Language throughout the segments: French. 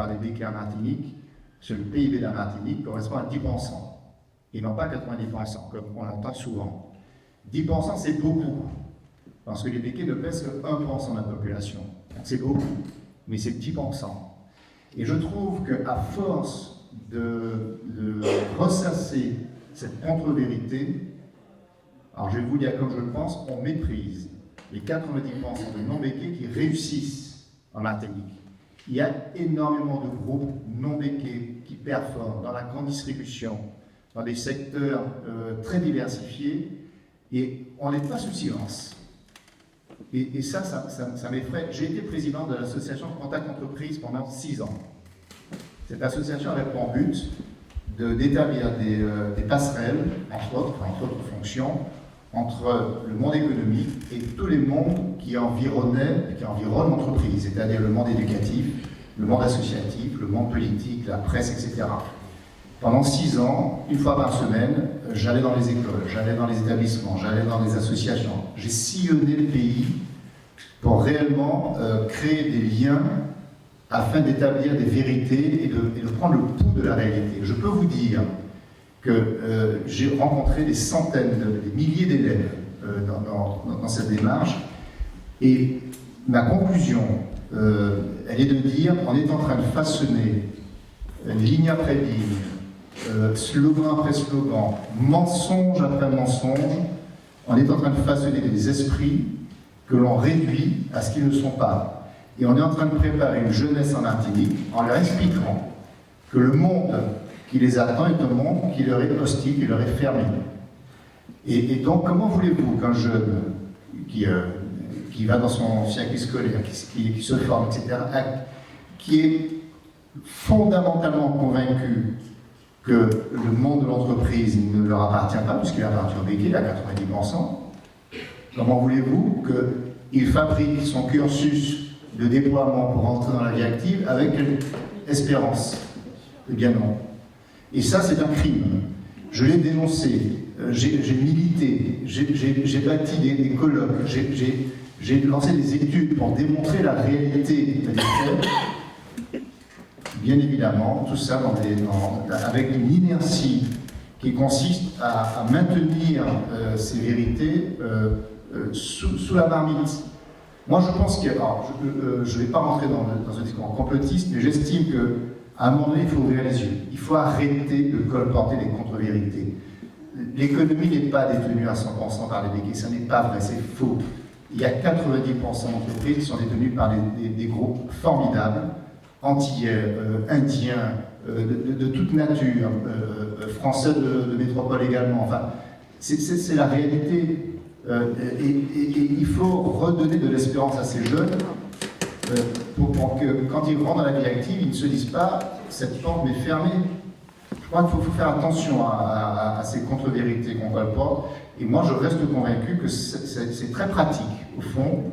par des béquets en Martinique, sur le PIB de la Martinique, correspond à 10%, et non pas 90%, comme on l'entend souvent. 10% c'est beaucoup, parce que les béquets ne pèsent que 1% de la population. C'est beaucoup, mais c'est 10%. Et je trouve qu'à force de ressasser cette contre-vérité, alors je vais vous dire comme je le pense, on méprise les 90% de non-béquets qui réussissent en Martinique. Il y a énormément de groupes non-béquets qui performent dans la grande distribution, dans des secteurs très diversifiés, et on les passe sous silence. Et ça m'effraie. J'ai été président de l'association Contact Entreprise pendant 6 ans. Cette association avait pour but d'établir des passerelles, entre autres fonctions, entre le monde économique et tous les mondes qui environnent l'entreprise, c'est-à-dire le monde éducatif, le monde associatif, le monde politique, la presse, etc. Pendant 6 ans, une fois par semaine, j'allais dans les écoles, j'allais dans les établissements, j'allais dans les associations. J'ai sillonné le pays pour réellement créer des liens afin d'établir des vérités et de prendre le pouls de la réalité. Je peux vous dire que j'ai rencontré des centaines, des milliers d'élèves dans cette démarche, et ma conclusion, elle est de dire on est en train de façonner ligne après ligne, slogan après slogan, mensonge après mensonge, on est en train de façonner des esprits que l'on réduit à ce qu'ils ne sont pas. Et on est en train de préparer une jeunesse en Martinique en leur expliquant que le monde qui les attend est un monde qui leur est hostile, qui leur est fermé. Et donc, comment voulez-vous qu'un jeune qui va dans son siècle scolaire, qui se forme, etc., qui est fondamentalement convaincu que le monde de l'entreprise ne leur appartient pas, puisqu'il appartient au béquet à 90%, comment voulez-vous qu'il fabrique son cursus de déploiement pour entrer dans la vie active avec espérance? Eh bien non. Et ça, c'est un crime. Je l'ai dénoncé, j'ai milité, j'ai bâti des colloques, j'ai lancé des études pour démontrer la réalité des faits. Bien évidemment, tout ça avec une inertie qui consiste à maintenir ces vérités sous la marmite. Moi, je pense que, je ne vais pas rentrer dans un discours complotiste, mais j'estime qu'à un moment donné, il faut ouvrir les yeux. Il faut arrêter de colporter des contre-vérités. L'économie n'est pas détenue à 100% par les béquets, ça n'est pas vrai, c'est faux. Il y a 90% d'entreprises qui sont détenues par des groupes formidables, antillais, indiens, de toute nature, français de métropole également. Enfin, c'est la réalité. Et il faut redonner de l'espérance à ces jeunes pour que, quand ils rentrent dans la vie active, ils ne se disent pas « cette porte m'est fermée ». Je crois qu'il faut faire attention à ces contre-vérités qu'on colporte. Et moi, je reste convaincu que c'est très pratique, au fond,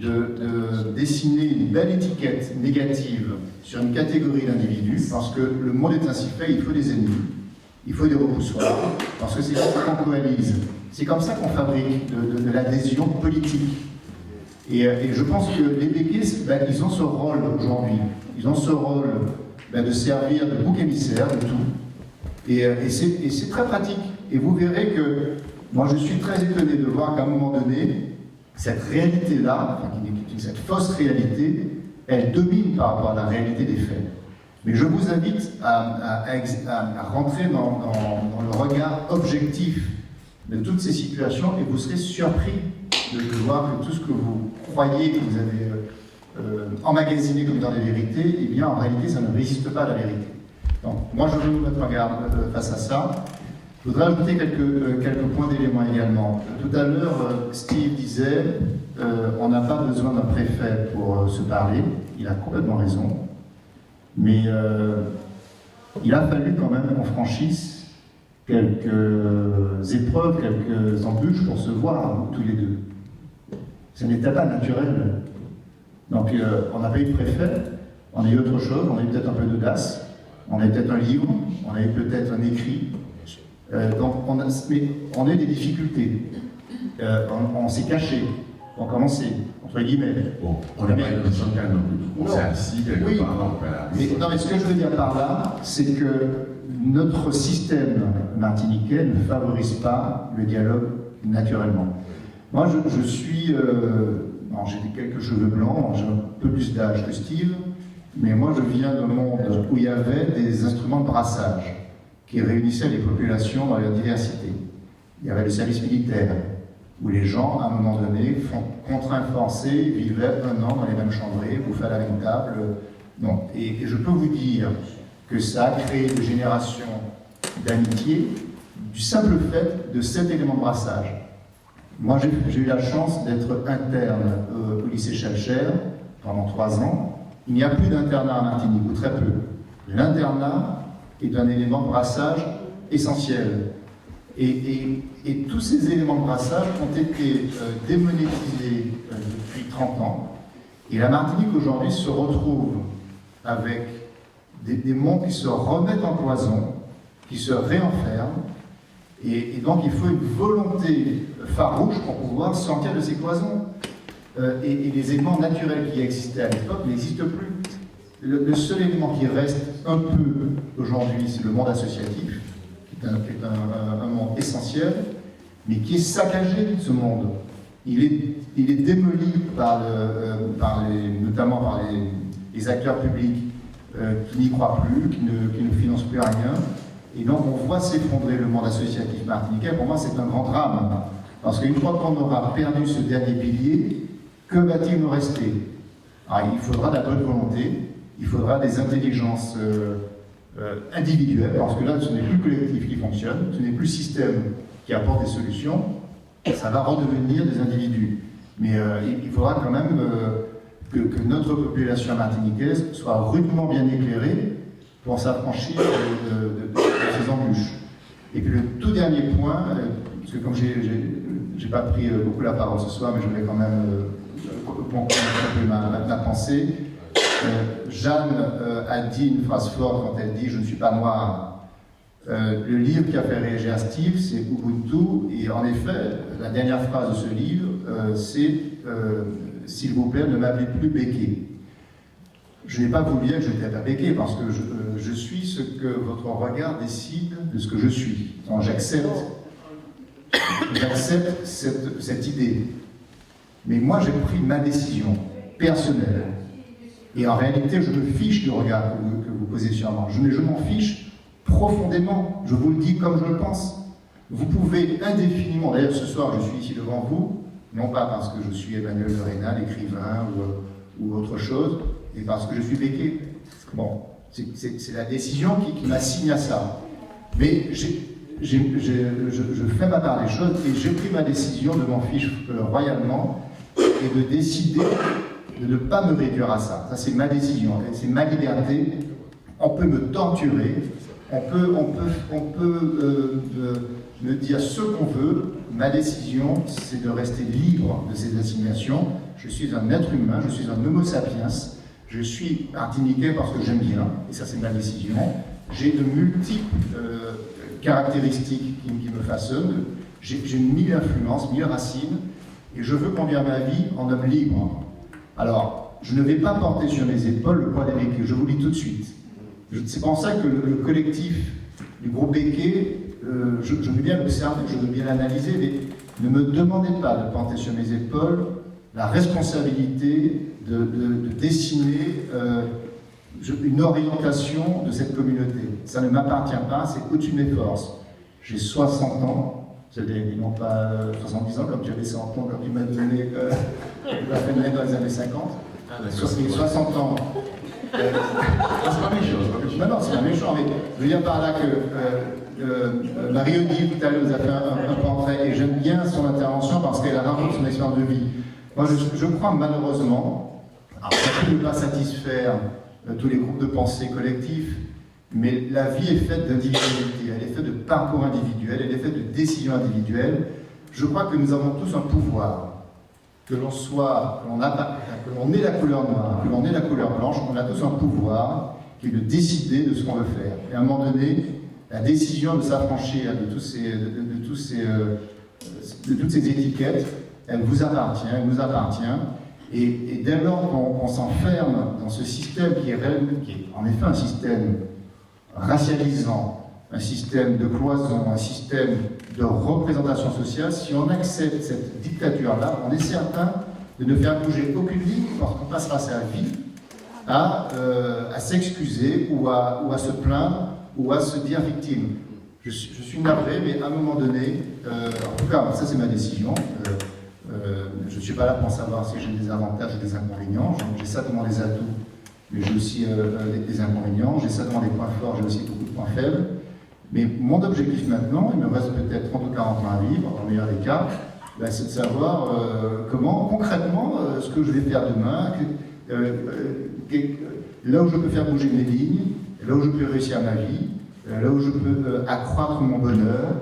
de dessiner une belle étiquette négative sur une catégorie d'individus, parce que le monde est ainsi fait, il faut des ennemis, il faut des repoussoirs, parce que c'est comme ça qu'on coalise, c'est comme ça qu'on fabrique de l'adhésion politique. Et je pense que les béquets, ils ont ce rôle aujourd'hui, ils ont ce rôle de servir de bouc émissaire de tout, et c'est très pratique. Et vous verrez que, moi je suis très étonné de voir qu'à un moment donné, cette réalité-là, cette fausse réalité, elle domine par rapport à la réalité des faits. Mais je vous invite à rentrer dans le regard objectif de toutes ces situations et vous serez surpris de voir que tout ce que vous croyez que vous avez emmagasiné comme dans la vérité, eh bien en réalité ça ne résiste pas à la vérité. Donc moi je veux nous mettre en garde face à ça. Je voudrais ajouter quelques points d'éléments également. Tout à l'heure, Steve disait on n'a pas besoin d'un préfet pour se parler. Il a complètement raison. Mais il a fallu quand même qu'on franchisse quelques épreuves, quelques embûches pour se voir tous les deux. Ce n'était pas naturel. Donc on n'a pas eu de préfet, on a eu autre chose, on a eu peut-être un peu d'audace, on a eu peut-être un livre, on a eu peut-être un écrit. Donc on a eu des difficultés, on s'est caché, ont commencé, entre guillemets. Bon, on n'a pas l'impression qu'il y a non plus de concert ici, quelque part. Non, mais ce que je veux dire par là, c'est que notre système martiniquais ne favorise pas le dialogue naturellement. Moi, je suis... j'ai quelques cheveux blancs, j'ai un peu plus d'âge que Steve, mais moi, je viens d'un monde où il y avait des instruments de brassage qui réunissaient les populations dans leur diversité. Il y avait le service militaire, où les gens, à un moment donné, contraints forcés, vivaient un an dans les mêmes chambrées, bouffaient à la même table. Non. Et je peux vous dire que ça a créé des générations d'amitié du simple fait de cet élément de brassage. Moi, j'ai eu la chance d'être interne au lycée Schellcher pendant 3 ans. Il n'y a plus d'internat à Martinique, ou très peu. L'internat est un élément de brassage essentiel. Et tous ces éléments de brassage ont été démonétisés depuis 30 ans. Et la Martinique aujourd'hui se retrouve avec des mondes qui se remettent en cloison, qui se réenferment. Et donc il faut une volonté farouche pour pouvoir sortir de ces cloisons. Et les éléments naturels qui existaient à l'époque n'existent plus. Le seul élément qui reste un peu aujourd'hui, c'est le monde associatif, qui est un monde essentiel, mais qui est saccagé, ce monde. Il est démoli notamment par les acteurs publics qui n'y croient plus, qui ne financent plus rien. Et donc on voit s'effondrer le monde associatif martiniquais. Pour moi, c'est un grand drame. Parce qu'une fois qu'on aura perdu ce dernier pilier, que va-t-il nous rester? Alors, il faudra de la bonne volonté, il faudra des intelligences individuelles, parce que là, ce n'est plus le collectif qui fonctionne, ce n'est plus le système qui apporte des solutions, ça va redevenir des individus. Mais il faudra quand même que notre population martiniquaise soit rudement bien éclairée pour s'affranchir de ces embûches. Et puis le tout dernier point, parce que comme j'ai pas pris beaucoup la parole ce soir, mais je voulais quand même conclure un peu ma pensée. Jeanne a dit une phrase forte quand elle dit « Je ne suis pas noire ». Le livre qui a fait réagir Steve, c'est Ubuntu, et en effet, la dernière phrase de ce livre, c'est « S'il vous plaît, ne m'appelez plus Béquet ». Je n'ai pas voulu dire que je n'étais pas Béquet, parce que je suis ce que votre regard décide de ce que je suis. J'accepte cette idée. Mais moi, j'ai pris ma décision personnelle. Et en réalité, je me fiche du regard que vous posez sur moi. Je m'en fiche profondément. Je vous le dis comme je le pense. Vous pouvez indéfiniment, d'ailleurs ce soir, je suis ici devant vous, non pas parce que je suis Emmanuel de Rênal, écrivain ou autre chose, et parce que je suis Béquet. Bon, c'est la décision qui m'assigne à ça. Mais je fais ma part des choses et j'ai pris ma décision de m'en fiche royalement et de décider de ne pas me réduire à ça. Ça, c'est ma décision, c'est ma liberté. On peut me torturer, on peut me dire ce qu'on veut. Ma décision, c'est de rester libre de ces assignations. Je suis un être humain, je suis un homo sapiens. Je suis martiniquais parce que j'aime bien, et ça, c'est ma décision. J'ai de multiples caractéristiques qui me façonnent. J'ai 1000 influences, 1000 racines, et je veux conduire ma vie en homme libre. Alors, je ne vais pas porter sur mes épaules le poids des Béquets, je vous le dis tout de suite. C'est pour ça que le collectif du groupe Béquet, je veux bien l'observer, je veux bien l'analyser, mais ne me demandez pas de porter sur mes épaules la responsabilité de dessiner une orientation de cette communauté. Ça ne m'appartient pas, c'est au-dessus de mes forces. J'ai 60 ans, non pas 70 ans comme j'avais 100 ans, comme tu m'as donné la fin de l'année dans les années 50. 60 ans. C'est pas méchant, Non, c'est pas méchant, mais je veux dire par là que Marie-Odile, tout à l'heure, nous a fait un portrait, et j'aime bien son intervention parce qu'elle raconte son expérience de vie. Moi, je crois malheureusement, alors ça peut ne pas satisfaire tous les groupes de pensée collectifs, mais la vie est faite d'individualité, elle est faite de parcours individuels, elle est faite de décisions individuelles. Je crois que nous avons tous un pouvoir. Que l'on ait la couleur noire, que l'on ait la couleur blanche, on a tous un pouvoir qui est de décider de ce qu'on veut faire. Et à un moment donné, la décision de s'affranchir de toutes ces étiquettes, elle vous appartient, elle nous appartient. Et dès lors qu'on s'enferme dans ce système qui est en effet un système racialisant, un système de cloison, un système de représentation sociale, si on accepte cette dictature-là, on est certain de ne faire bouger aucune ligne parce qu'on passera sa vie à s'excuser ou à se plaindre ou à se dire victime. Je suis navré, mais à un moment donné, en tout cas, ça c'est ma décision, je ne suis pas là pour savoir si j'ai des avantages ou des inconvénients, j'ai certainement des atouts, mais j'ai aussi des inconvénients, j'ai certainement des points forts, j'ai aussi beaucoup de points faibles. Mais mon objectif maintenant, il me reste peut-être 30 ou 40 ans à vivre, dans le meilleur des cas, c'est de savoir comment, concrètement, ce que je vais faire demain, là où je peux faire bouger mes lignes, là où je peux réussir ma vie, là où je peux accroître mon bonheur,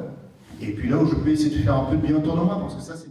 et puis là où je peux essayer de faire un peu de bien autour de moi, parce que ça c'est...